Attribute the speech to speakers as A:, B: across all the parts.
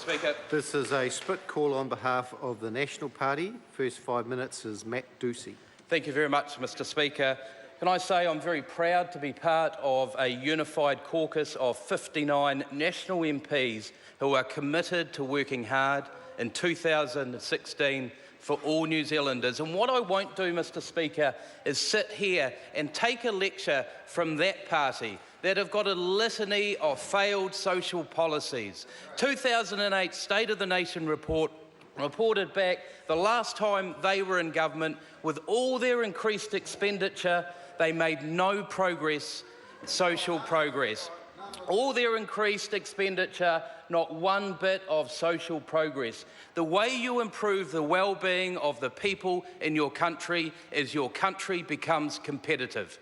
A: Speaker.
B: This is a split call on behalf of the National Party. First 5 minutes is Matt Ducey.
A: Thank you very much, Mr Speaker. Can I say I'm very proud to be part of a unified caucus of 59 national MPs who are committed to working hard in 2016 for all New Zealanders. And what I won't do, Mr Speaker, is sit here and take a lecture from that party that have got a litany of failed social policies. 2008 State of the Nation report reported back the last time they were in government, with all their increased expenditure, they made no progress, social progress. All their increased expenditure, not one bit of social progress. The way you improve the well-being of the people in your country is your country becomes competitive.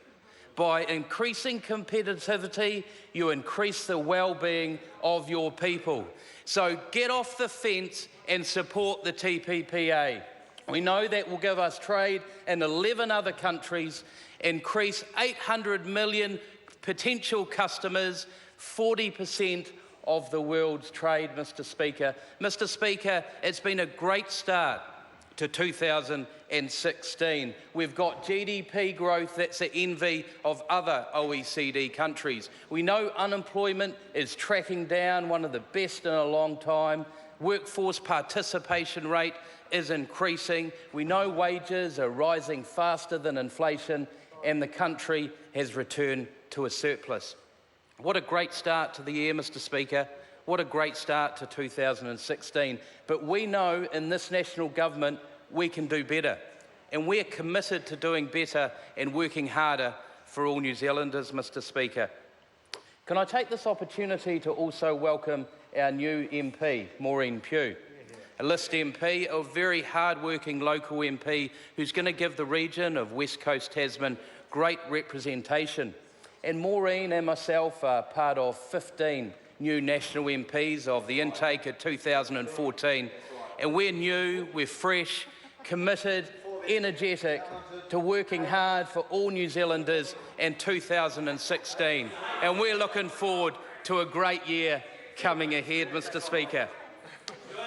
A: By increasing competitivity, you increase the well-being of your people. So get off the fence and support the TPPA. We know that will give us trade in 11 other countries, increase 800 million potential customers, 40% of the world's trade, Mr Speaker. Mr Speaker, it's been a great start to 2016. We've got GDP growth that's the envy of other OECD countries. We know unemployment is tracking down, one of the best in a long time. Workforce participation rate is increasing. We know wages are rising faster than inflation, and the country has returned to a surplus. What a great start to the year, Mr Speaker. What a great start to 2016. But we know in this national government we can do better. And we're committed to doing better and working harder for all New Zealanders, Mr Speaker. Can I take this opportunity to also welcome our new MP, Maureen Pugh, a List MP, a very hard-working local MP who's going to give the region of West Coast Tasman great representation. And Maureen and myself are part of 15 new national MPs of the intake of 2014. And we're new, we're fresh, committed, energetic to working hard for all New Zealanders in 2016. And we're looking forward to a great year coming ahead, Mr Speaker.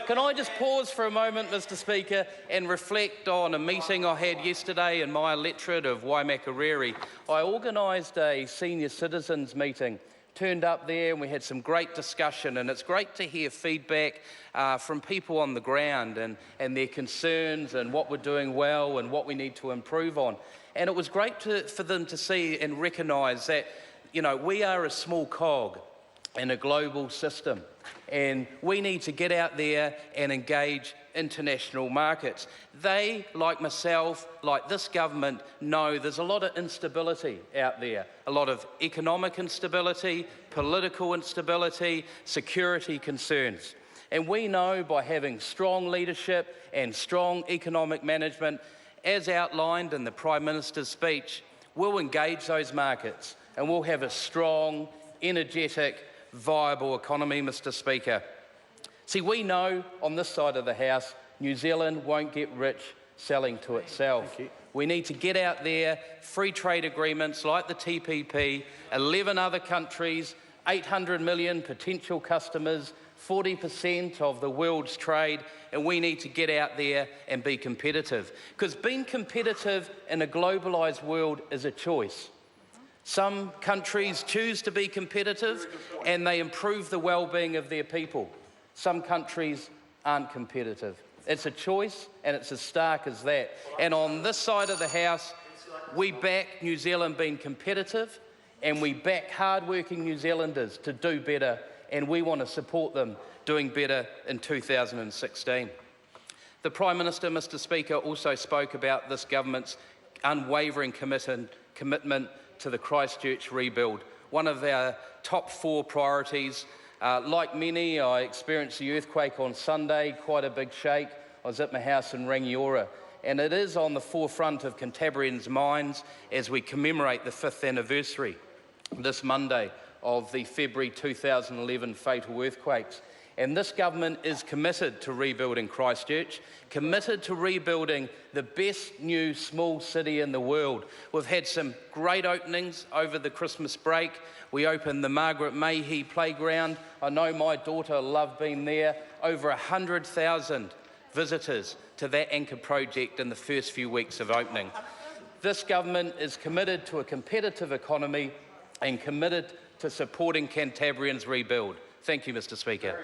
A: Can I just pause for a moment, Mr Speaker, and reflect on a meeting I had yesterday in my electorate of Waimakariri. I organised a senior citizens meeting, turned up there and we had some great discussion, and it's great to hear feedback from people on the ground and their concerns and what we're doing well and what we need to improve on. And it was great for them to see and recognise that, you know, we are a small cog in a global system, and we need to get out there and engage international markets. They, like myself, like this government, know there's a lot of instability out there, a lot of economic instability, political instability, security concerns. And we know by having strong leadership and strong economic management, as outlined in the Prime Minister's speech, we'll engage those markets and we'll have a strong, energetic, viable economy, Mr Speaker. See, we know on this side of the House, New Zealand won't get rich selling to itself. We need to get out there, free trade agreements like the TPP, 11 other countries, 800 million potential customers, 40% of the world's trade, and we need to get out there and be competitive. Because being competitive in a globalised world is a choice. Some countries choose to be competitive and they improve the well-being of their people. Some countries aren't competitive. It's a choice, and it's as stark as that. And on this side of the House, we back New Zealand being competitive, and we back hard-working New Zealanders to do better, and we want to support them doing better in 2016. The Prime Minister, Mr Speaker, also spoke about this government's unwavering commitment to the Christchurch rebuild, one of our top 4 priorities. Like many, I experienced the earthquake on Sunday, quite a big shake. I was at my house in Rangiora, and it is on the forefront of Cantabrians' minds as we commemorate the 5th anniversary this Monday of the February 2011 fatal earthquakes. And this government is committed to rebuilding Christchurch, committed to rebuilding the best new small city in the world. We've had some great openings over the Christmas break. We opened the Margaret Mayhew Playground. I know my daughter loved being there. Over 100,000 visitors to that anchor project in the first few weeks of opening. This government is committed to a competitive economy and committed to supporting Cantabrians rebuild. Thank you, Mr. Speaker.